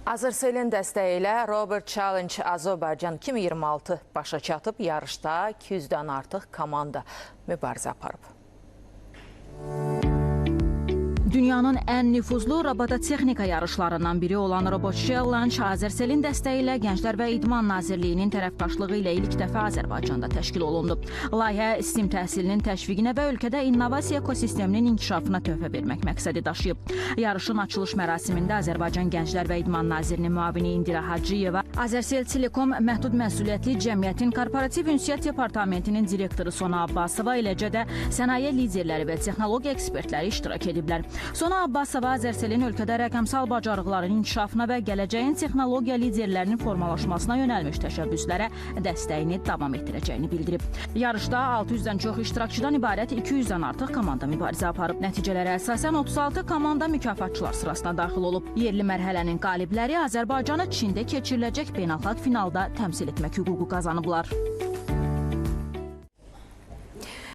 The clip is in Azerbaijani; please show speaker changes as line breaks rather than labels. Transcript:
Azerselin dəstəyi ilə Robert Challenge Azərbaycan 2026 başa çatıb, yarışda 200-dən artıq komanda mübarizə aparıb.
Dünyanın ən nüfuzlu robototexnika yarışlarından biri olan Robot Challenge Azerselin dəstəyi ilə Gənclər və İdman Nazirliyinin tərəfdaşlığı ilə ilk dəfə Azərbaycanda təşkil olundu. Layihə STEM təhsilinin təşviqinə və ölkədə innovasiya ekosisteminin inkişafına töhfə vermək məqsədi daşıyıb. Yarışın açılış mərasimində Azərbaycan Gənclər və İdman Nazirinin müavini İndira Hacıyeva, Azərsel Telekom Məhdud Məsuliyyətli Cəmiyyətin Korporativ Ünsiyyət Departamentinin direktoru Sona Abbasova, eləcə də sənaye liderləri və texnologiya ekspertləri iştirak ediblər. Sona Abbasova Azərselin ölkədə rəqəmsal bacarıqların inkişafına və gələcəyin texnologiya liderlərinin formalaşmasına yönəlmiş təşəbbüslərə dəstəyini davam etdirəcəyini bildirib. Yarışda 600-dən çox iştirakçıdan ibarət 200-dən artıq komanda mübarizə aparıb. Nəticələrə əsasən 36 komanda mükafatçılar sırasına daxil olub. Yerli mərhələnin qalibləri Azərbaycanı Çində keçiriləcək beynəlxalq finalda təmsil etmək hüququ qazanıblar.